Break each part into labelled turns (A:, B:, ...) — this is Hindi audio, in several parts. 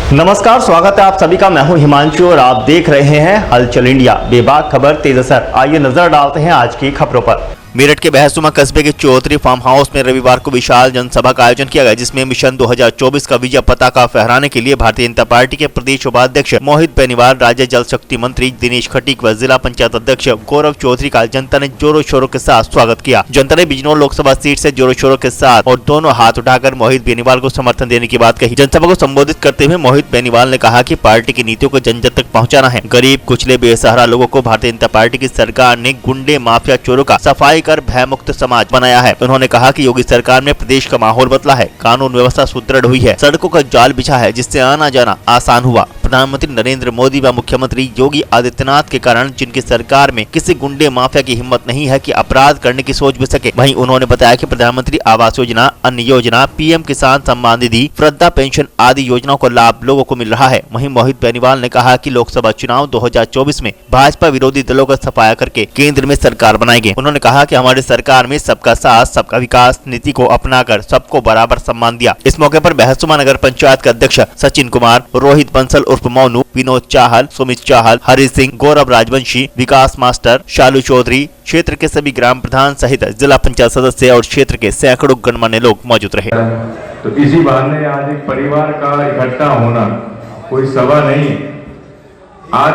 A: नमस्कार, स्वागत है आप सभी का। मैं हूं हिमांशु और आप देख रहे हैं हलचल इंडिया। बेबाक खबर तेज असर। आइए नजर डालते हैं आज की खबरों पर। मेरठ के बहसुमा कस्बे के चौधरी फार्म हाउस में रविवार को विशाल जनसभा का आयोजन किया गया, जिसमें मिशन 2024 का विजय पताका फहराने के लिए भारतीय जनता पार्टी के प्रदेश उपाध्यक्ष मोहित बेनीवाल, राज्य जल शक्ति मंत्री दिनेश खटीक व जिला पंचायत अध्यक्ष गौरव चौधरी का जनता ने जोरों शोरों के साथ स्वागत किया। जनता ने बिजनौर लोकसभा सीट से जोरों शोरों के साथ और दोनों हाथ उठाकर मोहित बेनीवाल को समर्थन देने की बात कही। जनसभा को संबोधित करते हुए मोहित बेनीवाल ने कहा कि पार्टी की नीतियों को जन जन तक पहुंचाना है। गरीब कुचले बेसहारा लोगों को भारतीय जनता पार्टी की सरकार ने गुंडे माफिया चोरों का सफाई कर भयमुक्त समाज बनाया है। उन्होंने कहा कि योगी सरकार में प्रदेश का माहौल बदला है, कानून व्यवस्था सुदृढ़ हुई है, सड़कों का जाल बिछा है, जिससे आना जाना आसान हुआ। प्रधानमंत्री नरेंद्र मोदी व मुख्यमंत्री योगी आदित्यनाथ के कारण जिनकी सरकार में किसी गुंडे माफिया की हिम्मत नहीं है कि अपराध करने की सोच भी सके। वहीं उन्होंने बताया कि प्रधानमंत्री आवास योजना, अन्य योजना, पीएम किसान सम्मान निधि, वृद्धा पेंशन आदि योजनाओं का लाभ लोगों को मिल रहा है। वहीं मोहित बेनीवाल ने कहा कि लोकसभा चुनाव 2024 में भाजपा विरोधी दलों का सफाया करके केंद्र में सरकार बनाएंगे। उन्होंने कहा कि हमारी सरकार में सबका साथ सबका विकास नीति को अपनाकर सबको बराबर सम्मान दिया। इस मौके पर बहसुमा नगर पंचायत के अध्यक्ष सचिन कुमार, रोहित बंसल उर्फ मोनू, विनोद चाहल, सुमित चाहल, हरि सिंह, गौरव राजवंशी, विकास मास्टर, शालू चौधरी, क्षेत्र के सभी ग्राम प्रधान सहित जिला पंचायत सदस्य और क्षेत्र के सैकड़ों गणमान्य लोग मौजूद रहे।
B: तो इसी बहाने आज एक परिवार का इकट्ठा होना कोई सभा नहीं। आज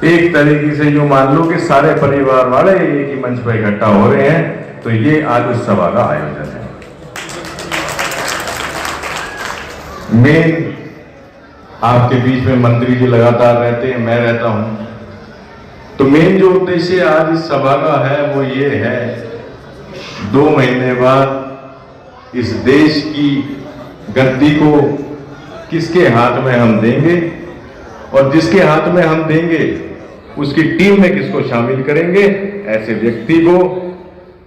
B: एक तरीके से जो मान लो कि सारे परिवार वाले एक ही मंच पर इकट्ठा हो रहे हैं, तो ये आज उस सभा का आयोजन है। मेन आपके बीच में मंत्री जी लगातार रहते हैं, मैं रहता हूं, तो मेन जो उद्देश्य आज इस सभा का है वो ये है, 2 महीने बाद इस देश की गद्दी को किसके हाथ में हम देंगे और जिसके हाथ में हम देंगे उसकी टीम में किसको शामिल करेंगे, ऐसे व्यक्ति को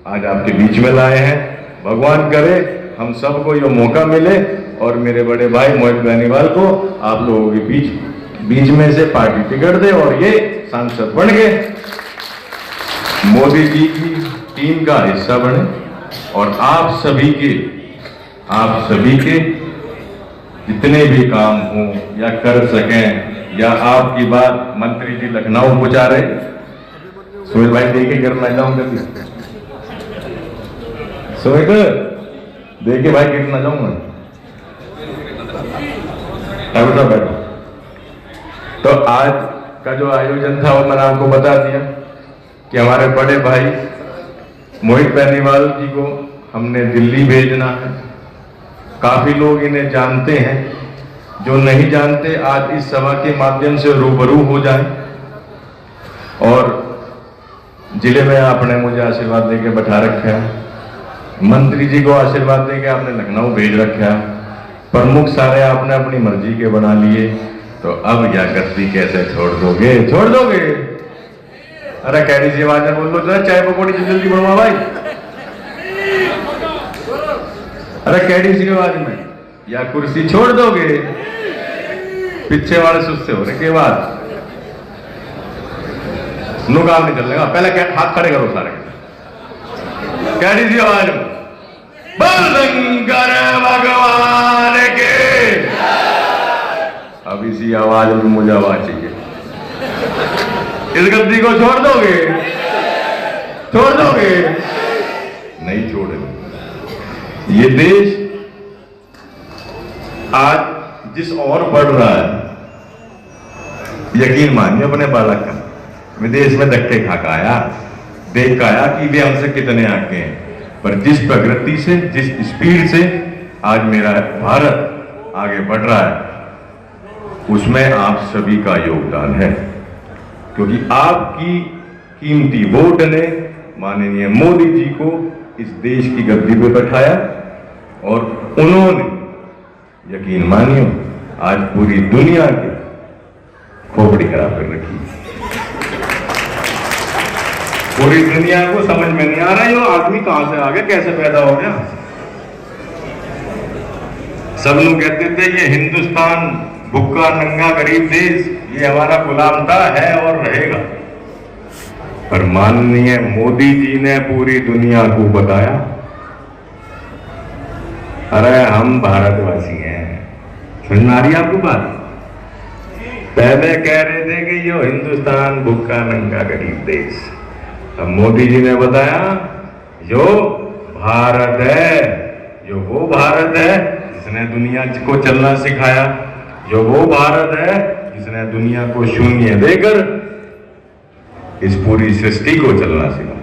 B: आज आपके बीच में लाए हैं। भगवान करे हम सबको ये मौका मिले और मेरे बड़े भाई मोहित बेनीवाल को आप लोगों के बीच में से पार्टी टिकट दे और ये सांसद बन गए, मोदी जी की टीम का हिस्सा बने और आप सभी के जितने भी काम हो या कर सकें, या आपकी बात मंत्री जी लखनऊ पहुंचा रहे, सोहेल भाई देखे गिरना जाऊंगा, सोहेल देखे भाई गिरना जाऊंगा, बैठो। तो आज का जो आयोजन था वो मैंने आपको बता दिया कि हमारे बड़े भाई मोहित बेनीवाल जी को हमने दिल्ली भेजना है। काफी लोग इन्हें जानते हैं, जो नहीं जानते आज इस सभा के माध्यम से रूबरू हो जाएं। और जिले में आपने मुझे आशीर्वाद देके बैठा रखा है, मंत्री जी को आशीर्वाद देके आपने लखनऊ भेज रखा है, प्रमुख सारे आपने अपनी मर्जी के बना लिए, तो अब यह गद्दी कैसे छोड़ दोगे? अरे कैडी सी आवाज में बोल लो, जरा चाय पकौड़ी जल्दी बनवा भाई। अरे कैडी सी आवाज में, या कुर्सी छोड़ दोगे? पीछे वाले सुस्ते होने के बाद नु काम नहीं चलेगा। पहले हाथ खड़े करो सारे, कैडी सी आवाज में, बोल शंकर भगवान के। अब इसी आवाज में मुझे आवाज चाहिए। इस गद्दी को छोड़ दोगे? नहीं छोड़ेंगे। ये देश आज जिस और बढ़ रहा है, यकीन मानिए अपने बालक का, विदेश में धक्के खा के आया, देख के आया कि वे हमसे कितने आगे हैं, पर जिस प्रगति से, जिस स्पीड से आज मेरा भारत आगे बढ़ रहा है, उसमें आप सभी का योगदान है। क्योंकि आपकी कीमती वोट ने माननीय मोदी जी को इस देश की गद्दी पे बैठाया और उन्होंने, यकीन मानियो, आज पूरी दुनिया की खोपड़ी खराब कर रखी। पूरी दुनिया को समझ में नहीं आ रहा ये आदमी कहां से आ गया, कैसे पैदा हो गया। सब लोग कहते थे ये हिंदुस्तान भुक्का नंगा गरीब देश, ये हमारा गुलाम था, है और रहेगा। पर माननीय मोदी जी ने पूरी दुनिया को बताया, अरे हम भारतवासी हैं, समझ में आ रही है आपको बात? पहले कह रहे थे कि यो हिंदुस्तान भूखा नंगा गरीब देश, अब मोदी जी ने बताया जो भारत है, जो वो भारत है जिसने दुनिया को चलना सिखाया, जो वो भारत है जिसने दुनिया को शून्य देकर इस पूरी सृष्टि को चलना सिखाया।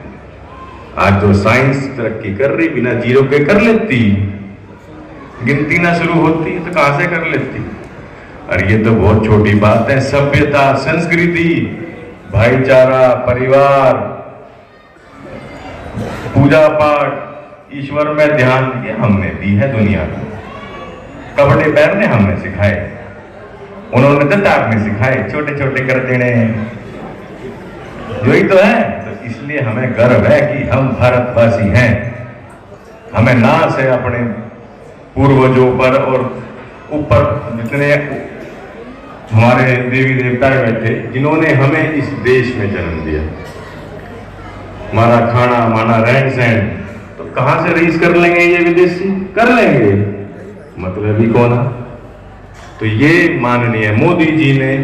B: आज जो साइंस तरक्की कर रही बिना जीरो के कर लेती, गिनती ना शुरू होती तो कहां से कर लेती? और ये तो बहुत छोटी बात है। सभ्यता, संस्कृति, भाईचारा, परिवार, पूजा पाठ, ईश्वर में ध्यान, ये हमने दी है दुनिया को। कपड़े पहनने हमने सिखाए, उन्होंने तो आपने सिखाए, छोटे छोटे कर देने, यही तो है। तो इसलिए हमें गर्व है कि हम भारतवासी हैं। हमें नाज है अपने पूर्वजों पर, और ऊपर जितने हमारे देवी देवता बैठे जिन्होंने हमें इस देश में जन्म दिया। हमारा खाना, हमारा रहन सहन तो कहां से रीस कर लेंगे ये विदेशी? कर लेंगे, मतलब ही कौन है? तो ये माननीय मोदी जी ने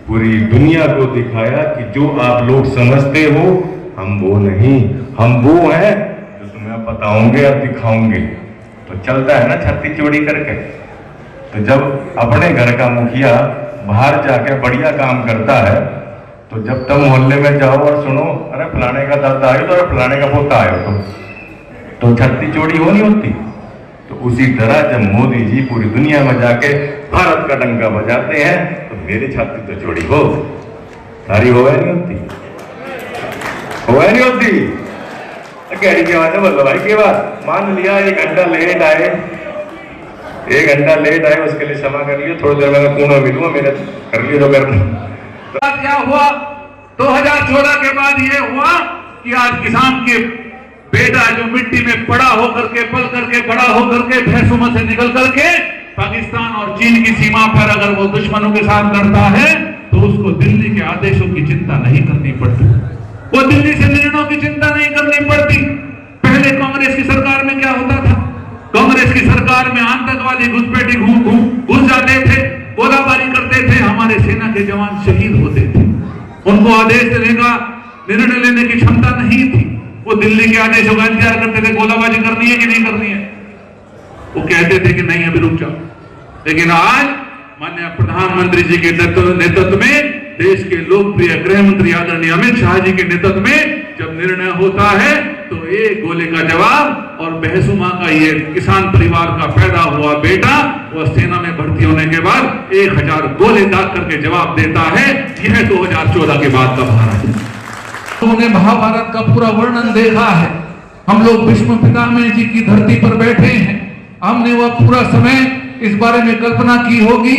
B: पूरी दुनिया को दिखाया कि जो आप लोग समझते हो हम वो नहीं, हम वो हैं जो तुम्हें बताओगे और दिखाओगे। तो चलता है ना छत्ती चोरी करके। तो जब अपने घर का मुखिया बाहर जाके बढ़िया काम करता है, तो जब तुम मोहल्ले में जाओ और सुनो अरे फलाने का दादा आयो तो अरे फलाने का पोता आयो, तो छत्ती चोरी हो नहीं होती। तो उसी तरह जब मोदी जी पूरी दुनिया में जाके भारत का डंका बजाते हैं तो मेरी छत्ती तो चोरी हो, सारी हो नहीं होती, हो नहीं होती। कहरी के बात है बोलो भाई की बात। मान लिया 1 घंटा लेट आए, 1 घंटा लेट आए, उसके लिए क्षमा कर लियो, थोड़ी देर में मैं पूर्ण मिलूंगा, मेरे कर लियो जो करना।
C: क्या हुआ 2014 के बाद ये हुआ कि आज किसान के बेटा जो मिट्टी में पड़ा होकर के, पल करके, बड़ा होकर के, भैंसुमा से निकल करके पाकिस्तान और चीन की सीमा पर अगर वो दुश्मनों के साथ लड़ता है तो उसको दिल्ली के आदेशों की चिंता नहीं करनी पड़ती, वो दिल्ली से निर्णयों की चिंता नहीं करनी पड़ती। पहले कांग्रेस की सरकार में क्या होता था? कांग्रेस की सरकार में आतंकवादी घुसपैठी घुस जाते थे, गोलाबारी करते थे, हमारे सेना के जवान शहीद होते थे। उनको आदेश देने का, निर्णय लेने की क्षमता नहीं थी, वो दिल्ली के आदेशों का इंतजार करते थे, गोलाबारी करनी है कि नहीं करनी है। वो कहते थे कि नहीं अभी रुक जाओ। लेकिन आज माननीय प्रधानमंत्री जी के नेतृत्व में, देश के लोकप्रिय गृह मंत्री आदरणीय अमित शाह जी के नेतृत्व में जब निर्णय होता है तो एक गोले का जवाब, और बहसुमा का ये किसान परिवार का पैदा हुआ बेटा वो सेना में भर्ती होने के बाद 1000 गोले दाग करके जवाब देता है। यह 2014 के बाद का भारत है। उन्होंने महाभारत का पूरा वर्णन देखा है। हम लोग भीष्म पितामह जी की धरती पर बैठे हैं। हमने वह पूरा समय इस बारे में कल्पना की होगी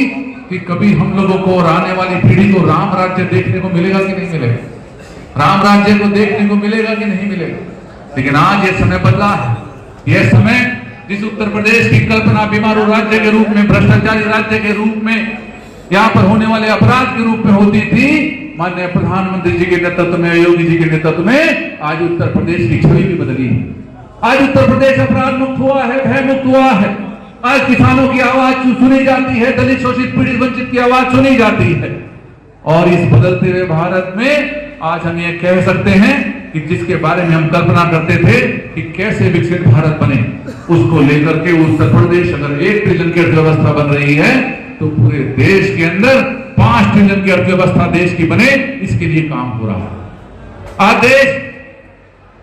C: कि कभी हम लोगों को और आने वाली पीढ़ी को राम राज्य देखने को मिलेगा कि नहीं मिलेगा, राम राज्य को देखने को मिलेगा कि नहीं मिलेगा। लेकिन आज ये समय बदला है। यह समय जिस उत्तर प्रदेश की कल्पना बीमारू राज्य के रूप में, भ्रष्टाचारी राज्य के रूप में, यहाँ पर होने वाले अपराध के रूप में होती थी, माननीय प्रधानमंत्री जी के नेतृत्व में, योगी जी के नेतृत्व में आज उत्तर प्रदेश की छवि भी बदली है। आज उत्तर प्रदेश अपराध मुक्त हुआ है, भय मुक्त हुआ है। आज किसानों की आवाज सुनी जाती है, दलित, शोषित, पीड़ित, वंचित की आवाज सुनी जाती है। और इस बदलते हुए भारत में आज हम ये कह सकते हैं कि जिसके बारे में हम कल्पना करते थे कि कैसे विकसित भारत बने, उसको लेकर के उत्तर प्रदेश अगर 1 ट्रिलियन की अर्थव्यवस्था बन रही है तो पूरे देश के अंदर 5 ट्रिलियन की अर्थव्यवस्था देश की बने, इसके लिए काम हो रहा है। आज देश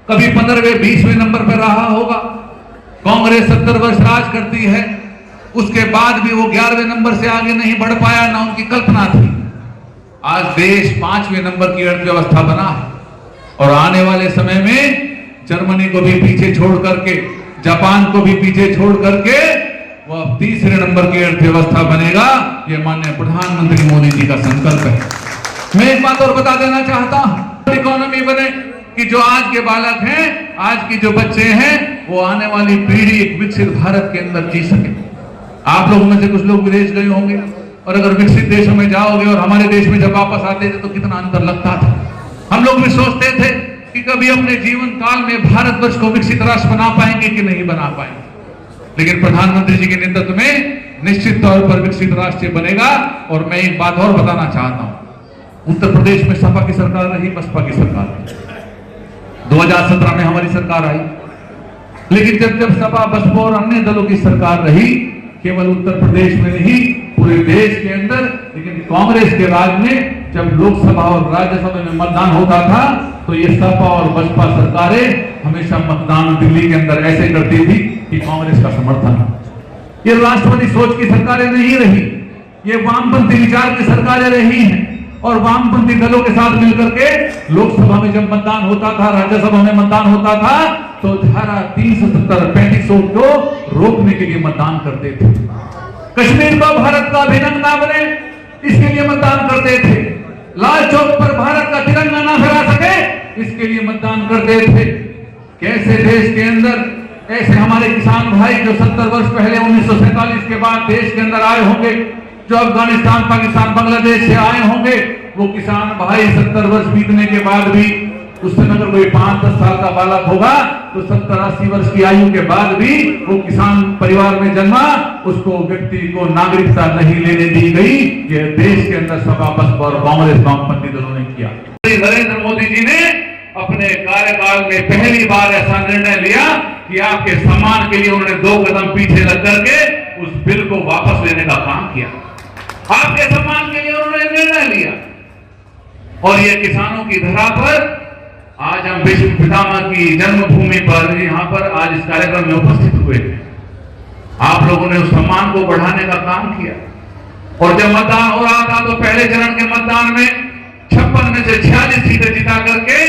C: कभी 15वें 20वें नंबर पर रहा होगा। कांग्रेस 70 वर्ष राज करती है, उसके बाद भी वो 11वें नंबर से आगे नहीं बढ़ पाया, ना उनकी कल्पना थी। आज देश 5वें नंबर की अर्थव्यवस्था बना है और आने वाले समय में जर्मनी को भी पीछे छोड़ करके, जापान को भी पीछे छोड़ करके वो अब 3रे नंबर की अर्थव्यवस्था बनेगा। ये माननीय प्रधानमंत्री मोदी जी का संकल्प है। मैं एक बात और बता देना चाहता हूं, इकोनॉमी बने कि जो आज के बालक हैं, आज की जो बच्चे हैं, वो आने वाली पीढ़ी एक विकसित भारत के अंदर जी सके। आप लोगों में से कुछ लोग विदेश गए होंगे और अगर विकसित देशों में जाओगे और हमारे देश में जब वापस आते थे तो कितना अंतर लगता था। हम लोग भी सोचते थे कि कभी अपने जीवन काल में भारतवर्ष को विकसित राष्ट्र बना पाएंगे कि नहीं बना पाएंगे। लेकिन प्रधानमंत्री जी के नेतृत्व में निश्चित तौर पर विकसित राष्ट्र बनेगा। और मैं एक बात और बताना चाहता हूं, उत्तर प्रदेश में सपा की सरकार रही, बसपा की सरकार रही। 2017 में हमारी सरकार आई, लेकिन जब सपा, बसपा और अन्य दलों की सरकार रही, केवल उत्तर प्रदेश में नहीं पूरे देश के अंदर, लेकिन कांग्रेस के राज में जब लोकसभा और राज्यसभा में मतदान होता था तो ये सपा और बसपा सरकारें हमेशा मतदान दिल्ली के अंदर ऐसे करती थी कि कांग्रेस का समर्थन। ये राष्ट्रवादी सोच की सरकारें नहीं रही, ये वामपंथी विचार की सरकारें रही हैं। और वामपंथी दलों के साथ मिलकर के लोकसभा में जब मतदान होता था, राज्यसभा में मतदान होता था, तो धारा 370 3500 को रोकने के लिए मतदान करते थे। कश्मीर को भारत का अभिन्न ना बने, इसके लिए मतदान करते थे। लाल चौक पर भारत का तिरंगा ना फहरा सके, इसके लिए मतदान करते थे। कैसे देश के अंदर ऐसे हमारे किसान भाई जो 70 वर्ष पहले 1947 के बाद देश के अंदर आए होंगे, जो अफगानिस्तान, पाकिस्तान, बांग्लादेश से आए होंगे, वो किसान भाई 70 वर्ष बीतने के बाद भी, उस समय अगर कोई 5-10 साल का बालक होगा तो 70-80 वर्ष की आयु के बाद भी वो किसान परिवार में जन्मा, उसको व्यक्ति को नागरिकता नहीं लेने दी गई। ये देश के अंदर सपा, बसपा और कांग्रेस वामपंथी दलों ने किया। नरेंद्र मोदी जी ने अपने कार्यकाल में पहली बार ऐसा निर्णय लिया कि आपके सम्मान के लिए उन्होंने 2 कदम पीछे लग करके उस बिल को वापस लेने का काम किया। आपके सम्मान के लिए उन्होंने निर्णय लिया। और ये किसानों की धरा पर आज हम विश्व पितामह की जन्मभूमि पर यहां पर आज इस कार्यक्रम में उपस्थित हुए थे। आप लोगों ने उस सम्मान को बढ़ाने का काम किया। और जब मतदान हो रहा था तो पहले चरण के मतदान में 56 में से 46 सीटें जिता करके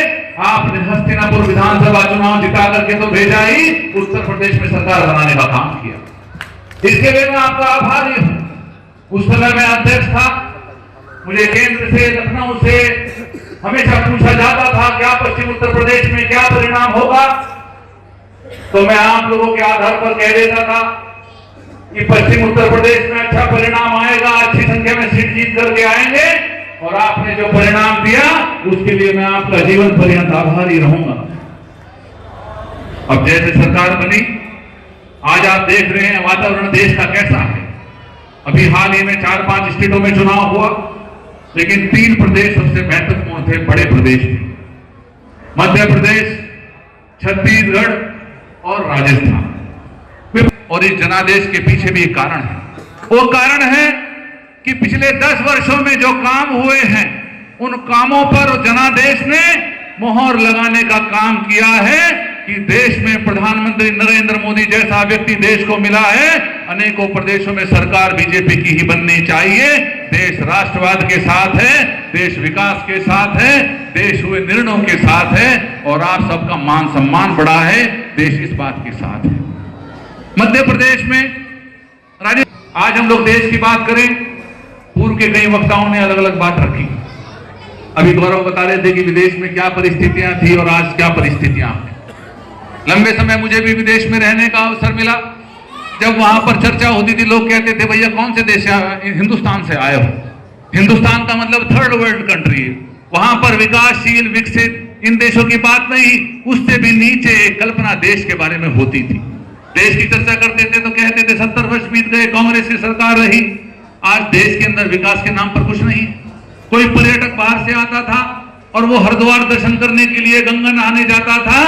C: आपने हस्तिनापुर विधानसभा चुनाव जिता करके तो भेजा ही, उत्तर प्रदेश में सरकार बनाने का काम किया। इसके लिए मैं आपका आभारी हूं। उस समय मैं अध्यक्ष था, मुझे केंद्र से, लखनऊ से हमेशा पूछा जाता था क्या पश्चिम उत्तर प्रदेश में क्या परिणाम होगा, तो मैं आप लोगों के आधार पर कह देता था कि पश्चिम उत्तर प्रदेश में अच्छा परिणाम आएगा, अच्छी संख्या में सीट जीत करके आएंगे। और आपने जो परिणाम दिया उसके लिए मैं आपका जीवन पर्यंत आभारी रहूंगा। अब जैसे सरकार बनी, आज आप देख रहे हैं वातावरण देश का कैसा है। अभी हाल ही में 4-5 स्टेटों में चुनाव हुआ, लेकिन 3 प्रदेश सबसे महत्वपूर्ण थे, बड़े प्रदेश थे, मध्य प्रदेश, छत्तीसगढ़ और राजस्थान। और इस जनादेश के पीछे भी एक कारण है। वो कारण है कि पिछले 10 वर्षों में जो काम हुए हैं, उन कामों पर जनादेश ने मोहर लगाने का काम किया है कि देश में प्रधानमंत्री नरेंद्र मोदी जैसा व्यक्ति देश को मिला है। अनेकों प्रदेशों में सरकार बीजेपी की ही बननी चाहिए। देश राष्ट्रवाद के साथ है, देश विकास के साथ है, देश हुए निर्णयों के साथ है, और आप सबका मान सम्मान बढ़ा है, देश इस बात के साथ है। मध्य प्रदेश में आज हम लोग देश की बात करें, पूर्व के कई वक्ताओं ने अलग अलग बात रखी। अभी गौरव बता रहे थे कि विदेश में क्या परिस्थितियां थी और आज क्या परिस्थितियां हैं। लंबे समय मुझे भी विदेश में रहने का अवसर मिला। जब वहां पर चर्चा होती थी, लोग कहते थे भैया कौन से देश से, हिंदुस्तान से आए हो। हिंदुस्तान का मतलब थर्ड वर्ल्ड कंट्री है, वहां पर विकासशील, विकसित, इन देशों की बात नहीं, उससे भी नीचे एक कल्पना देश के बारे में होती थी। देश की चर्चा करते थे तो कहते थे 70 वर्ष बीत गए, कांग्रेस की सरकार रही। आज देश के अंदर विकास के नाम पर कुछ नहीं। कोई पर्यटक बाहर से आता था और वो हरिद्वार दर्शन करने के लिए गंगा नहाने जाता था,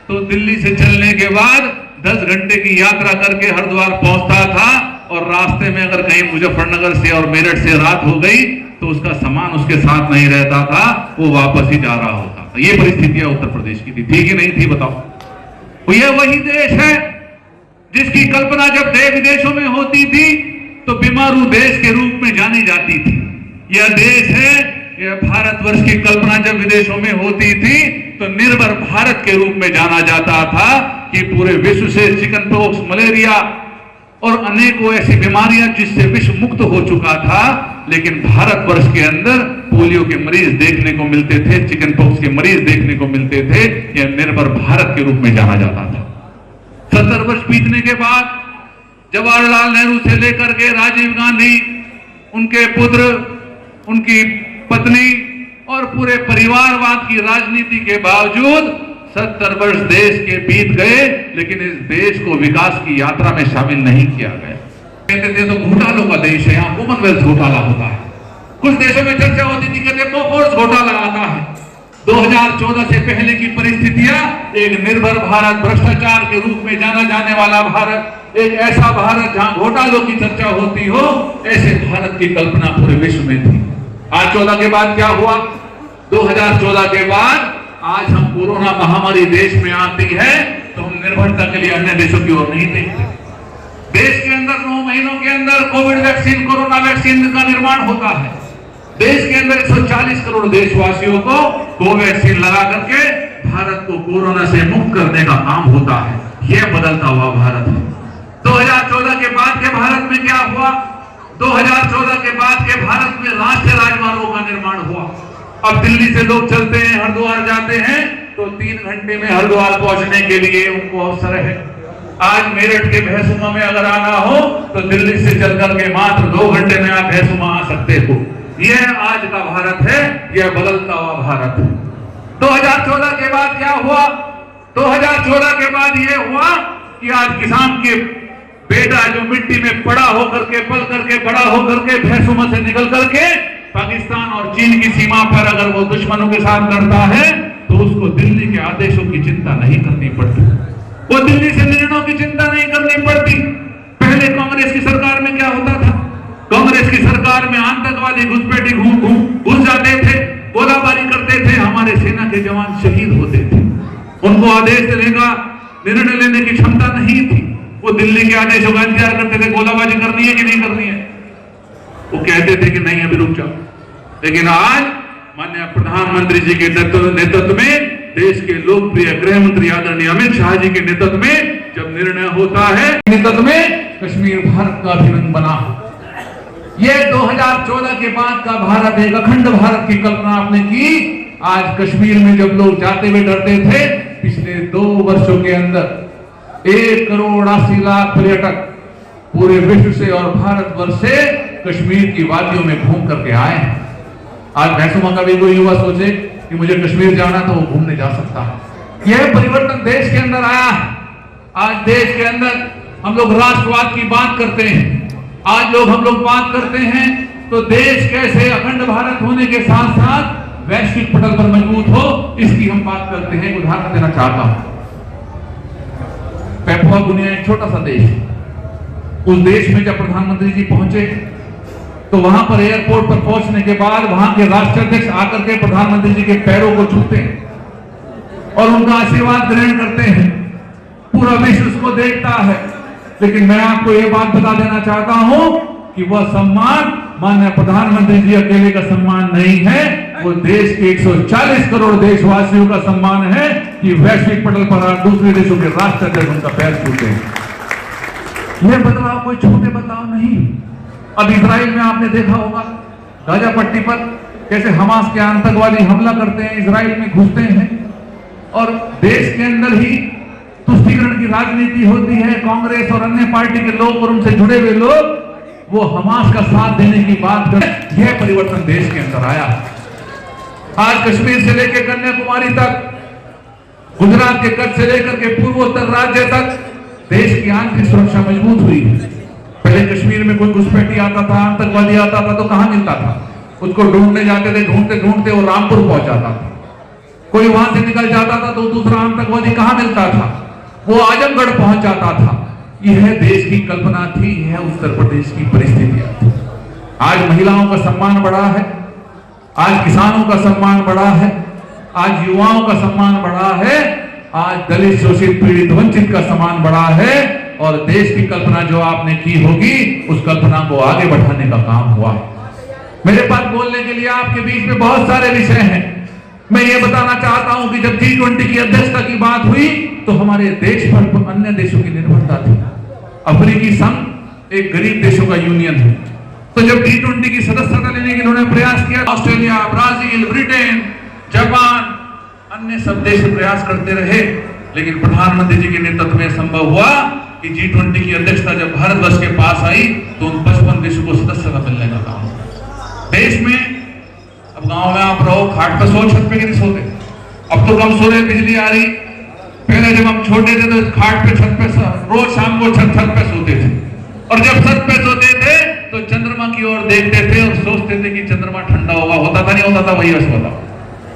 C: तो दिल्ली से चलने के बाद 10 घंटे की यात्रा करके हरिद्वार पहुंचता था, और रास्ते में अगर कहीं मुजफ्फरनगर से और मेरठ से रात हो गई तो उसका सामान उसके साथ नहीं रहता था, वो वापस ही जा रहा होता था। ये परिस्थितियां उत्तर प्रदेश की थी कि नहीं थी बताओ। तो ये वही देश है जिसकी कल्पना जब देश विदेशों में होती थी तो बीमारू देश के रूप में जानी जाती थी। यह देश है, यह भारतवर्ष की कल्पना जब विदेशों में होती थी तो निर्भर भारत के रूप में जाना जाता था कि पूरे विश्व से चिकन पॉक्स, मलेरिया और अनेकों ऐसी बीमारियां जिससे विश्व मुक्त हो चुका था, लेकिन भारतवर्ष के अंदर पोलियो के मरीज देखने को मिलते थे, चिकन पॉक्स के मरीज देखने को मिलते थे। यह निर्भर भारत के रूप में जाना जाता था। 70 वर्ष बीतने के बाद जवाहरलाल नेहरू से लेकर के राजीव गांधी, उनके पुत्र, उनकी पत्नी और पूरे परिवारवाद की राजनीति के बावजूद 70 वर्ष देश के बीत गए, लेकिन इस देश को विकास की यात्रा में शामिल नहीं किया गया। कहते थे तो घोटालों का देश है, यहाँ कॉमनवेल्थ घोटाला होता है। कुछ देशों में चर्चा होती थी, कहते बोफोर्स घोटाला आता है। 2014 से पहले की परिस्थितियां, एक निर्भर भारत, भ्रष्टाचार के रूप में जाना जाने वाला भारत, एक ऐसा भारत जहां घोटालों की चर्चा होती हो, ऐसे भारत की कल्पना पूरे विश्व में थी। आज 14 के बाद क्या हुआ? 2014 के बाद आज हम कोरोना महामारी देश में आती है तो हम निर्भरता के लिए अन्य देशों की ओर नहीं देखते। देश के अंदर 9 महीनों के अंदर कोविड वैक्सीन, कोरोना वैक्सीन का निर्माण होता है। देश के अंदर 140 करोड़ देशवासियों को कोवैक्सीन लगा करके भारत को कोरोना से मुक्त करने का काम होता है। यह बदलता हुआ भारत है। 2014 के बाद के भारत में क्या हुआ? 2014 के बाद के भारत में राष्ट्रीय राजमार्गों का निर्माण हुआ। अब दिल्ली से लोग चलते हैं, हरिद्वार जाते हैं तो 3 घंटे में हरिद्वार पहुंचने के लिए उनको अवसर है। आज मेरठ के भैंसुमा में अगर आना हो तो दिल्ली से चलकर के मात्र 2 घंटे में आप भैंसुमा आ सकते हो। यह आज का भारत है, यह बदलता हुआ भारत है। 2014 के बाद क्या हुआ? 2014 के बाद यह हुआ कि आज किसान के बेटा जो मिट्टी में पड़ा होकर के, पल करके, बड़ा होकर के, भैंसुमा से निकल करके पाकिस्तान और चीन की सीमा पर अगर वो दुश्मनों के साथ लड़ता है तो उसको दिल्ली के आदेशों की चिंता नहीं करनी पड़ती, वो दिल्ली से निर्णयों की चिंता नहीं करनी पड़ती। पहले कांग्रेस की सरकार में क्या होता था? कांग्रेस की सरकार में आतंकवादी घुसपैठी घुस जाते थे, गोलाबारी करते थे, हमारे सेना के जवान शहीद होते थे। उनको आदेश देने का, निर्णय लेने की क्षमता नहीं थी। वो दिल्ली के आदेशों का इंतजार करते थे, गोलाबारी करनी है कि नहीं करनी है। वो कहते थे कि नहीं अभी रुक जाओ। लेकिन आज माननीय प्रधानमंत्री जी के नेतृत्व में, देश के लोकप्रिय गृह मंत्री आदरणीय अमित शाह जी के नेतृत्व में जब निर्णय होता है, नेतृत्व में कश्मीर भारत का अभिन्न बना। यह 2014 के बाद का भारत, एक अखंड भारत की कल्पना आपने की। आज कश्मीर में जब लोग जाते हुए डरते थे, पिछले 2 वर्षों के अंदर 1 करोड़ 80 लाख पर्यटक पूरे विश्व से और भारतवर्ष से कश्मीर की वादियों में घूम करके आए हैं। आज भैंसुमा का भी कोई युवा सोचे कि मुझे कश्मीर जाना तो वो घूमने जा सकता है। यह परिवर्तन देश के अंदर आया है। आज देश के अंदर हम लोग राष्ट्रवाद की बात करते हैं। आज हम लोग बात करते हैं तो देश कैसे अखंड भारत होने के साथ साथ वैश्विक पटल पर मजबूत हो, इसकी हम बात करते हैं। उदाहरण देना चाहता हूं, पैपुआ गुनिया एक छोटा सा देश है। उस देश में जब प्रधानमंत्री जी पहुंचे तो वहां पर एयरपोर्ट पर पहुंचने के बाद वहां के राष्ट्राध्यक्ष आकर के प्रधानमंत्री जी के पैरों को छूते हैं और उनका आशीर्वाद ग्रहण करते हैं। पूरा विश्व उसको देखता है। लेकिन मैं आपको यह बात बता देना चाहता हूं कि वह सम्मान माननीय प्रधानमंत्री जी अकेले का सम्मान नहीं है, वो देश के 140 करोड़ देशवासियों का सम्मान है कि वैश्विक पटल पर दूसरे देशों के राष्ट्राध्यक्ष उनका पैर छूते हैं। यह बदलाव कोई छोटे बदलाव नहीं। अब इजराइल में आपने देखा होगा गाजा पट्टी पर कैसे हमास के आतंकवादी हमला करते हैं, इजराइल में घुसते हैं और देश के अंदर ही तुष्टीकरण की राजनीति होती है। कांग्रेस और अन्य पार्टी के लोग और उनसे जुड़े हुए लोग वो हमास का साथ देने की बात करें। यह परिवर्तन देश के अंदर आया। आज कश्मीर से लेकर कन्याकुमारी तक, गुजरात के कच्छ से लेकर के पूर्वोत्तर राज्य तक देश की आंतरिक सुरक्षा मजबूत हुई है। पहले कश्मीर में कोई घुसपैठी आता था, आतंकवादी आता था तो कहां मिलता था? उसको ढूंढने जाते थे, ढूंढते ढूंढते वो रामपुर पहुंच जाता था। कोई वहां से निकल जाता था तो दूसरा आतंकवादी कहां मिलता था? वो आजमगढ़ पहुंच जाता था। यह देश की कल्पना थी, यह उत्तर प्रदेश की परिस्थितियां थी। आज महिलाओं का सम्मान बढ़ा है, आज किसानों का सम्मान बढ़ा है, आज युवाओं का सम्मान बढ़ा है, आज दलित, शोषित, पीड़ित, वंचित का सम्मान बढ़ा है और देश की कल्पना जो आपने की होगी उस कल्पना को आगे बढ़ाने का काम हुआ है। मेरे पास बोलने के लिए आपके बीच में बहुत सारे विषय हैं। मैं ये बताना चाहता हूं कि जब G20 की अध्यक्षता की बात हुई तो हमारे देश पर अन्य देशों की निर्भरता थी। अफ्रीकी संघ एक गरीब देशों का यूनियन है, तो जब G20 की सदस्यता लेने के उन्होंने प्रयास किया, ऑस्ट्रेलिया, ब्राजील, ब्रिटेन, जापान, अन्य सब देश प्रयास करते रहे, लेकिन प्रधानमंत्री जी के नेतृत्व में संभव हुआ कि G20 की अध्यक्षता जब भारतवर्ष के पास आई तो उन 55 देशों को सदस्यता मिलने का काम। देश में अब गांव में आप रहो, खाट पर सो, छत पे नहीं सोते। अब तो कम सो रहे, बिजली आ रही। पहले जब हम छोटे थे तो खाट पे, छत पे, रोज शाम को छत पे सोते थे। और जब 7 पैसे होते थे तो चंद्रमा की ओर देखते थे और सोचते थे कि चंद्रमा ठंडा होगा। होता था नहीं होता था? वही बस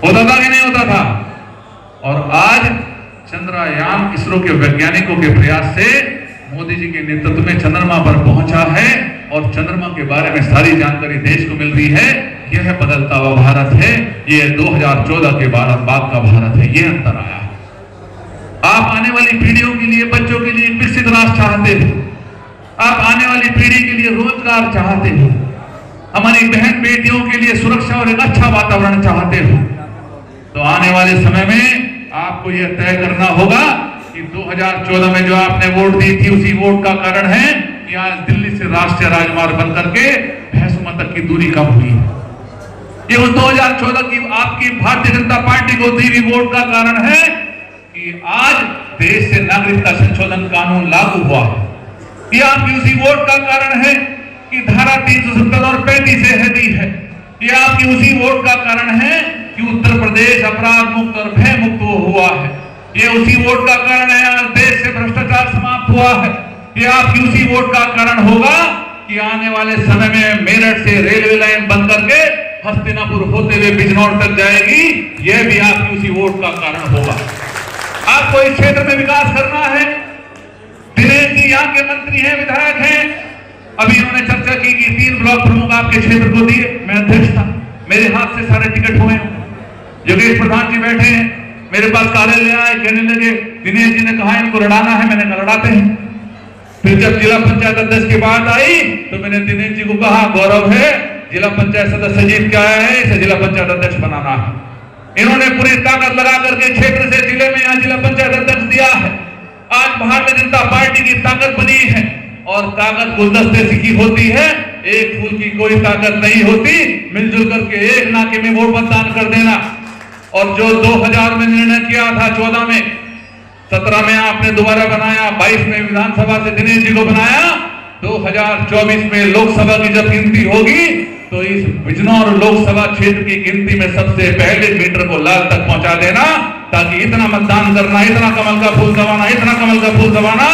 C: होता था कि नहीं होता था? और आज चंद्रयान इसरो के वैज्ञानिकों के प्रयास से मोदी जी के नेतृत्व में चंद्रमा पर पहुंचा है और चंद्रमा के बारे में सारी जानकारी देश को मिल रही है। यह बदलता हुआ भारत है, यह 2014 के बाद का भारत है। यह अंतर आया। आप आने वाली पीढ़ियों के लिए, बच्चों के लिए विकसित राष्ट्र चाहते हो, आप आने वाली पीढ़ी के लिए रोजगार चाहते हो, हमारी बहन बेटियों के लिए सुरक्षा और एक अच्छा वातावरण चाहते हो, तो आने वाले समय में आपको यह तय करना होगा कि 2014 में जो आपने वोट दी थी उसी वोट का कारण है कि आज दिल्ली से राष्ट्रीय राजमार्ग बन करके भैंसुमा तक की दूरी कम हुई है। ये उस 2014 की आपकी भारतीय जनता पार्टी को दी हुई वोट का कारण है कि आज देश से नागरिकता संशोधन कानून लागू हुआ है। ये आपकी उसी वोट का कारण है कि धारा 370 और 35 से हटी है। ये आपकी उसी वोट का कारण है कि उत्तर प्रदेश अपराध मुक्त और भय मुक्त हुआ है। ये उसी वोट का कारण है आज देश से भ्रष्टाचार समाप्त हुआ है। ये आपकी उसी वोट का कारण होगा कि आने वाले समय में मेरठ से रेलवे लाइन बन करके हस्तिनापुर होते हुए बिजनौर तक जाएगी। यह भी आपकी उसी वोट का कारण होगा। आपको इस क्षेत्र में विकास करना है। दिनेश जी यहाँ के मंत्री हैं, विधायक हैं। अभी इन्होंने चर्चा की कि 3 ब्लॉक प्रमुख आपके क्षेत्र को दिए। मैं अध्यक्ष था, मेरे हाथ से सारे टिकट हुए। योगेश प्रधान जी बैठे हैं, मेरे पास कार्यालय आए, कहने लगे दिनेश जी ने कहा इनको लड़ाना है। मैंने कहा लड़ाते हैं। फिर जब जिला पंचायत अध्यक्ष की बात आई तो मैंने दिनेश जी को कहा गौरव है, जिला पंचायत सदस्य जीत के आया है, इसे जिला पंचायत अध्यक्ष बनाना है। इन्होंने पूरी ताकत लगा करके क्षेत्र से जिले में यहाँ जिला पंचायत अध्यक्ष दिया है। आज भारतीय जनता पार्टी की ताकत बनी है और ताकत गुलदस्ते से की होती है। एक फूल की कोई ताकत नहीं होती। मिलजुल करके एक नाके में वोट मतदान कर देना। और जो 2000 में निर्णय किया था, 14 में, 17 में आपने दोबारा बनाया, 22 में विधानसभा से दिनेश जी को बनाया, 2024 में लोकसभा की जब गिनती होगी तो इस बिजनौर लोकसभा क्षेत्र की गिनती में सबसे पहले मीटर को लाल तक पहुंचा देना, ताकि इतना मतदान करना, इतना कमल का फूल दबाना, इतना कमल का फूल दबाना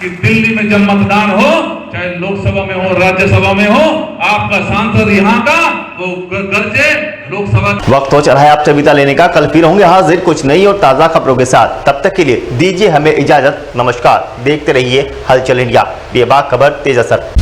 C: कि दिल्ली में जब मतदान हो, चाहे लोकसभा में हो, राज्यसभा में हो, आपका सांसद यहाँ का वो गरजे लोकसभा।
A: वक्त हो चला है आपसे विदा लेने का। कल फिर होंगे हाजिर कुछ नई और ताजा खबरों के साथ। तब तक के लिए दीजिए हमें इजाजत। नमस्कार। देखते रहिए हलचल इंडिया, बेबाक खबर तेज असर।